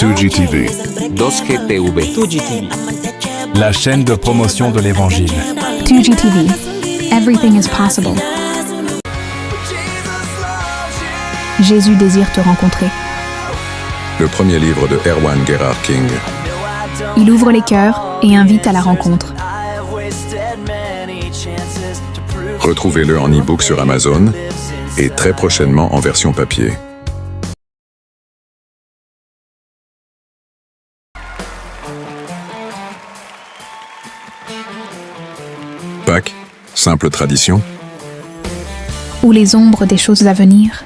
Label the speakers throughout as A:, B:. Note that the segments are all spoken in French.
A: 2GTV.
B: 2GTV. 2GTV.
A: La chaîne de promotion de l'Évangile.
C: 2GTV. Everything is possible. Jésus désire te rencontrer.
D: Le premier livre de Erwan Gerhard King.
C: Il ouvre les cœurs et invite à la rencontre.
D: Retrouvez-le en e-book sur Amazon et très prochainement en version papier. Pâques, simple tradition.
C: Ou les ombres des choses à venir.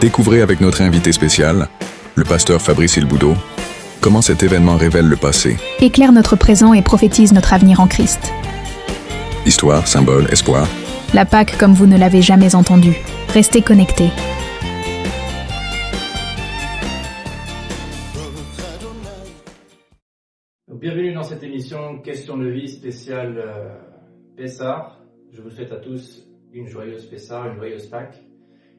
D: Découvrez avec notre invité spécial, le pasteur Fabrice Ilboudo, comment cet événement révèle le passé.
C: Éclaire notre présent et prophétise notre avenir en Christ.
D: Histoire, symbole, espoir.
C: La Pâque comme vous ne l'avez jamais entendu. Restez connectés.
E: Bienvenue dans cette émission Question de vie spéciale Pessah. Je vous souhaite à tous une joyeuse Pessah, une joyeuse Pâques.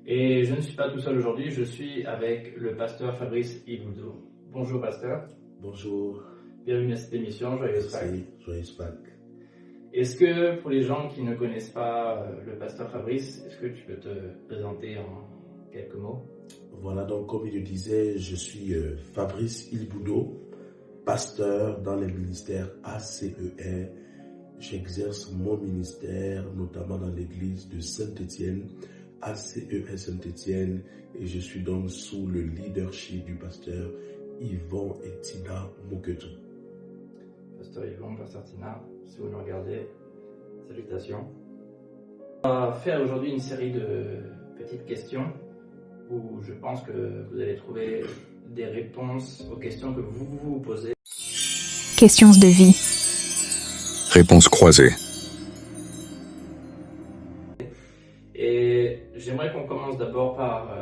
E: Et je ne suis pas tout seul aujourd'hui, je suis avec le pasteur Fabrice Ilboudo. Bonjour pasteur.
F: Bonjour.
E: Bienvenue à cette émission, joyeuse Pâques.
F: Merci, joyeuse Pâques.
E: Est-ce que pour les gens qui ne connaissent pas le pasteur Fabrice, est-ce que tu peux te présenter en quelques mots?
F: Voilà, donc comme il le disait, je suis Fabrice Ilboudo, pasteur dans les ministères ACER. J'exerce mon ministère notamment dans l'église de Saint-Étienne, ACER Saint-Étienne, et je suis donc sous le leadership du pasteur Yvon et Tina Moketou.
E: Pasteur Yvon, pasteur Tina, si vous nous regardez, salutations. On va faire aujourd'hui une série de petites questions où je pense que vous allez trouver des réponses aux questions que vous vous posez.
C: Questions de vie.
D: Réponse croisée.
E: Et j'aimerais qu'on commence d'abord par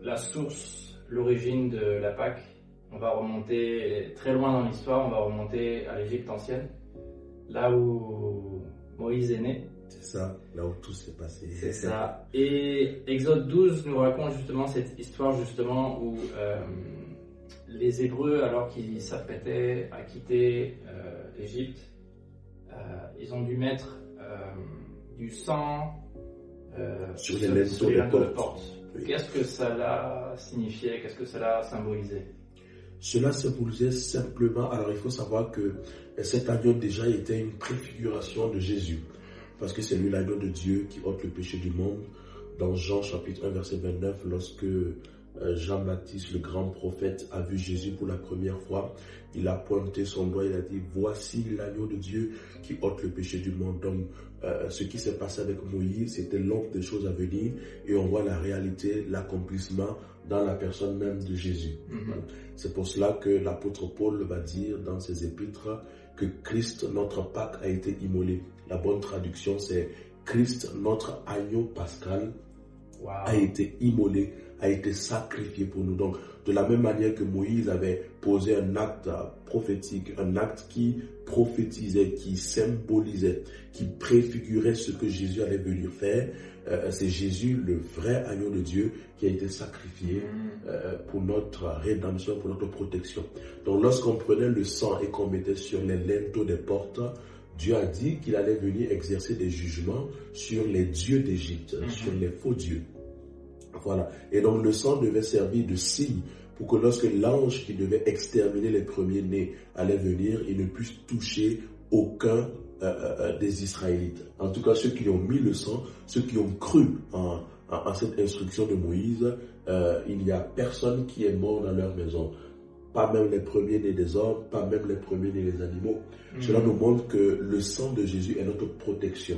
E: la source, l'origine de la Pâque. On va remonter très loin dans l'histoire, on va remonter à l'Égypte ancienne, là où Moïse est né.
F: C'est ça, là où tout s'est passé.
E: C'est ça. Et Exode 12 nous raconte justement cette histoire justement où les Hébreux, alors qu'ils s'apprêtaient à quitter l'Égypte, ils ont dû mettre du sang
F: sur les linteaux de porte.
E: Oui. Qu'est-ce que cela signifiait? Qu'est-ce que cela symbolisait?
F: Cela symbolisait simplement, alors il faut savoir que cet agneau déjà était une préfiguration de Jésus, parce que c'est lui l'agneau de Dieu qui ôte le péché du monde. Dans Jean chapitre 1 verset 29, lorsque Jean-Baptiste, le grand prophète, a vu Jésus pour la première fois, il a pointé son doigt, il a dit « Voici l'agneau de Dieu qui ôte le péché du monde ». Donc, ce qui s'est passé avec Moïse, c'était l'ombre des choses à venir, et on voit la réalité, l'accomplissement dans la personne même de Jésus. C'est pour cela que l'apôtre Paul va dire dans ses épîtres que Christ, notre Pâque, a été immolé. La bonne traduction, c'est Christ, notre agneau pascal, a été immolé, a été sacrifié pour nous. Donc, de la même manière que Moïse avait posé un acte prophétique, un acte qui prophétisait, qui symbolisait, qui préfigurait ce que Jésus allait venir faire, c'est Jésus, le vrai agneau de Dieu, qui a été sacrifié pour notre rédemption, pour notre protection. Donc, lorsqu'on prenait le sang et qu'on mettait sur les linteaux des portes, Dieu a dit qu'il allait venir exercer des jugements sur les dieux d'Égypte, sur les faux dieux. Voilà. Et donc le sang devait servir de signe pour que lorsque l'ange qui devait exterminer les premiers-nés allait venir, il ne puisse toucher aucun des Israélites. En tout cas, ceux qui ont mis le sang, ceux qui ont cru en cette instruction de Moïse, il n'y a personne qui est mort dans leur maison. Pas même les premiers-nés des hommes, pas même les premiers-nés des animaux. Cela nous montre que le sang de Jésus est notre protection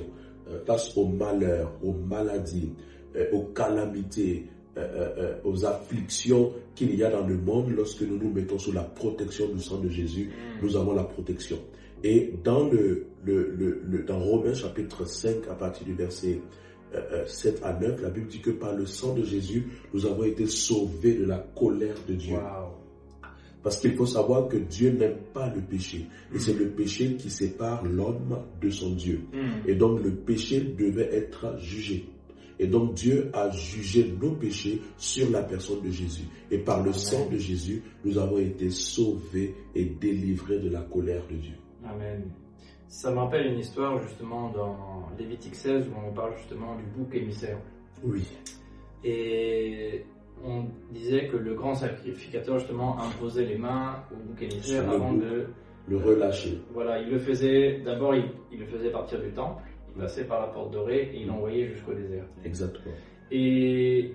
F: face aux malheurs, aux maladies, aux calamités, aux afflictions qu'il y a dans le monde. Lorsque nous nous mettons sous la protection du sang de Jésus, nous avons la protection. Et dans dans Romains chapitre 5, à partir du verset 7 à 9, la Bible dit que par le sang de Jésus, nous avons été sauvés de la colère de Dieu.
E: Wow.
F: Parce qu'il faut savoir que Dieu n'aime pas le péché. Et c'est le péché qui sépare l'homme de son Dieu. Et donc le péché devait être jugé. Et donc Dieu a jugé nos péchés sur la personne de Jésus. Et par le sang de Jésus, nous avons été sauvés et délivrés de la colère de Dieu.
E: Amen. Ça me rappelle une histoire justement dans Lévitique 16 où on parle justement du bouc émissaire.
F: Oui.
E: Et on disait que le grand sacrificateur justement imposait les mains au bouc émissaire avant de
F: le relâcher.
E: Voilà, il le faisait, d'abord il le faisait partir du temple, il passait par la porte dorée et il l'envoyait jusqu'au désert.
F: Exactement.
E: Et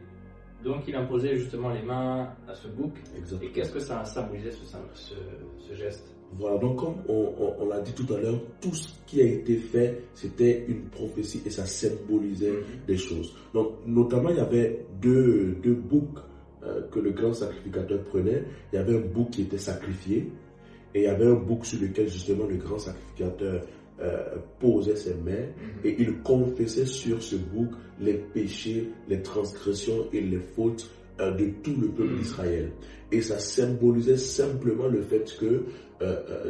E: donc il imposait justement les mains à ce bouc.
F: Exactement.
E: Et qu'est-ce que ça symbolisait ce geste?
F: Voilà, donc comme on l'a dit tout à l'heure, tout ce qui a été fait, c'était une prophétie et ça symbolisait des choses. Donc notamment, il y avait deux boucs que le grand sacrificateur prenait. Il y avait un bouc qui était sacrifié et il y avait un bouc sur lequel justement le grand sacrificateur posait ses mains et il confessait sur ce bouc les péchés, les transgressions et les fautes de tout le peuple d'Israël. Et ça symbolisait simplement le fait que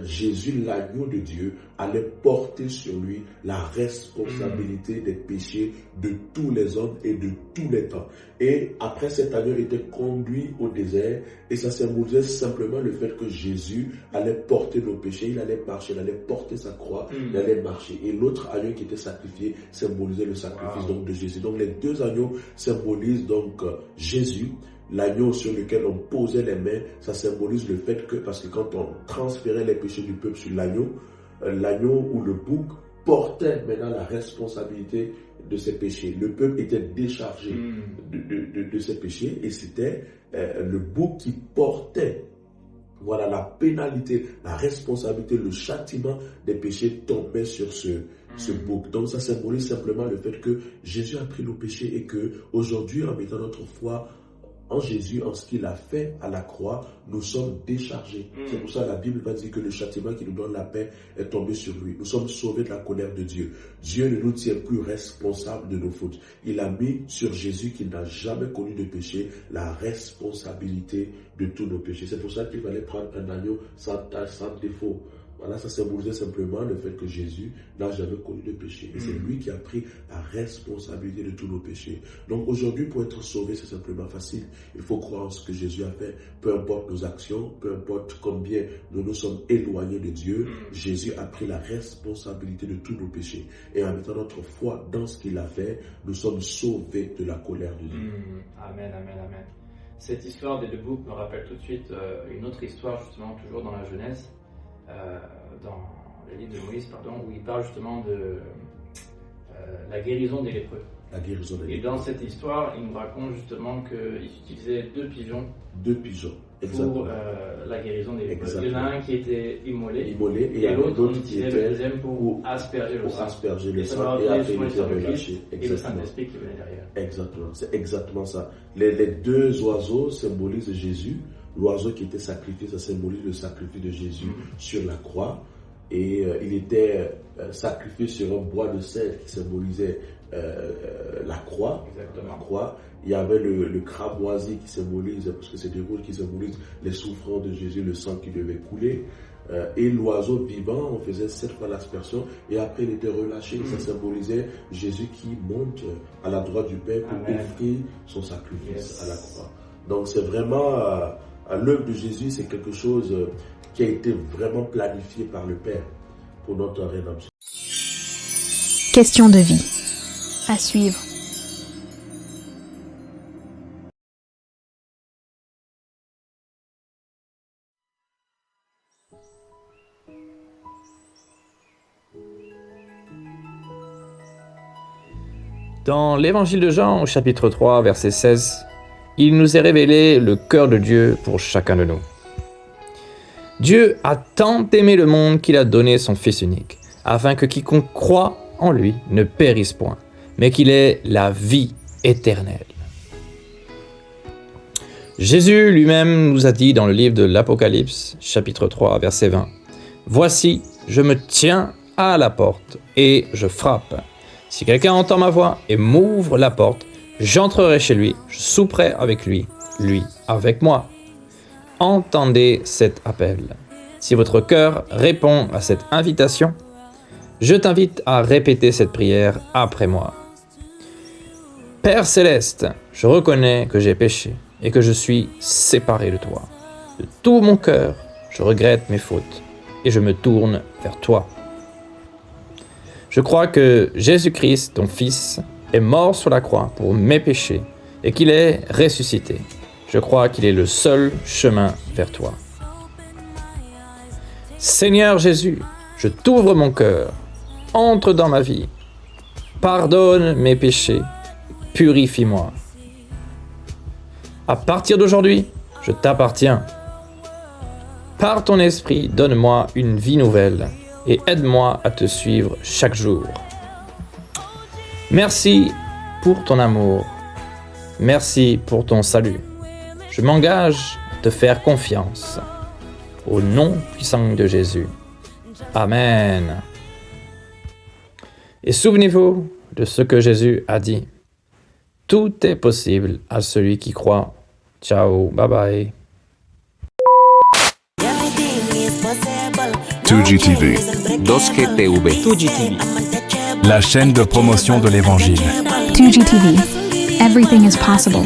F: Jésus, l'agneau de Dieu, allait porter sur lui la responsabilité des péchés de tous les hommes et de tous les temps. Et après, cet agneau était conduit au désert et ça symbolisait simplement le fait que Jésus allait porter nos péchés, il allait marcher, il allait porter sa croix, il allait marcher. Et l'autre agneau qui était sacrifié symbolisait le sacrifice donc de Jésus. Donc les deux agneaux symbolisent donc Jésus. L'agneau sur lequel on posait les mains, ça symbolise le fait que, parce que quand on transférait les péchés du peuple sur l'agneau, l'agneau ou le bouc portait maintenant la responsabilité de ses péchés. Le peuple était déchargé de ses péchés et c'était le bouc qui portait la pénalité, la responsabilité, le châtiment des péchés tombait sur ce bouc. Donc ça symbolise simplement le fait que Jésus a pris nos péchés et que aujourd'hui, en mettant notre foi en Jésus, en ce qu'il a fait à la croix, nous sommes déchargés. C'est pour ça que la Bible va dire que le châtiment qui nous donne la paix est tombé sur lui. Nous sommes sauvés de la colère de Dieu. Dieu ne nous tient plus responsables de nos fautes. Il a mis sur Jésus, qui n'a jamais connu de péché, la responsabilité de tous nos péchés. C'est pour ça qu'il fallait prendre un agneau sans tache, sans défaut. Voilà, ça symbolisait simplement le fait que Jésus n'a jamais connu de péché. Et c'est lui qui a pris la responsabilité de tous nos péchés. Donc aujourd'hui, pour être sauvé, c'est simplement facile. Il faut croire en ce que Jésus a fait. Peu importe nos actions, peu importe combien nous nous sommes éloignés de Dieu, Jésus a pris la responsabilité de tous nos péchés. Et en mettant notre foi dans ce qu'il a fait, nous sommes sauvés de la colère de Dieu.
E: Amen, amen, amen. Cette histoire des deux boucs me rappelle tout de suite une autre histoire, justement, toujours dans la Genèse. Dans le livre de Moïse, où il parle justement de la guérison des lépreux.
F: La guérison des lépreux.
E: Et dans cette histoire, il nous raconte justement qu'il utilisait deux pigeons.
F: Exactement.
E: Pour la guérison des lépreux. Il y en a un qui était immolé
F: et
E: l'autre qui était le deuxième pour asperger le sang.
F: Et après il était relâché.
E: Et le Saint-Esprit qui venait derrière.
F: Exactement, c'est exactement ça. Les deux oiseaux symbolisent Jésus. L'oiseau qui était sacrifié, ça symbolise le sacrifice de Jésus sur la croix. Et il était sacrifié sur un bois de cèdre qui symbolisait la croix.
E: Exactement.
F: La croix. Il y avait le cramoisi qui symbolise, parce que c'est des rôles qui symbolisent les souffrances de Jésus, le sang qui devait couler. Et l'oiseau vivant, on faisait 7 fois l'aspersion et après il était relâché. Ça symbolisait Jésus qui monte à la droite du Père pour offrir son sacrifice à la croix. Donc c'est vraiment... l'œuvre de Jésus, c'est quelque chose qui a été vraiment planifié par le Père pour notre rédemption.
C: Question de vie. À suivre.
B: Dans l'évangile de Jean, au chapitre 3, verset 16, il nous est révélé le cœur de Dieu pour chacun de nous. Dieu a tant aimé le monde qu'il a donné son Fils unique, afin que quiconque croit en lui ne périsse point, mais qu'il ait la vie éternelle. Jésus lui-même nous a dit dans le livre de l'Apocalypse, chapitre 3, verset 20, « Voici, je me tiens à la porte et je frappe. Si quelqu'un entend ma voix et m'ouvre la porte, j'entrerai chez lui, je souperai avec lui, lui avec moi. » Entendez cet appel. Si votre cœur répond à cette invitation, je t'invite à répéter cette prière après moi. Père céleste, je reconnais que j'ai péché et que je suis séparé de toi. De tout mon cœur, je regrette mes fautes et je me tourne vers toi. Je crois que Jésus-Christ, ton Fils, est mort sur la croix pour mes péchés et qu'il est ressuscité. Je crois qu'il est le seul chemin vers toi. Seigneur Jésus, je t'ouvre mon cœur, entre dans ma vie, pardonne mes péchés, purifie-moi. À partir d'aujourd'hui, je t'appartiens. Par ton esprit, donne-moi une vie nouvelle et aide-moi à te suivre chaque jour. Merci pour ton amour. Merci pour ton salut. Je m'engage à te faire confiance. Au nom puissant de Jésus. Amen. Et souvenez-vous de ce que Jésus a dit. Tout est possible à celui qui croit. Ciao, bye bye.
D: 2GTV.
G: 2GTV.
A: La chaîne de promotion de l'Évangile.
C: 2GTV. Everything is possible.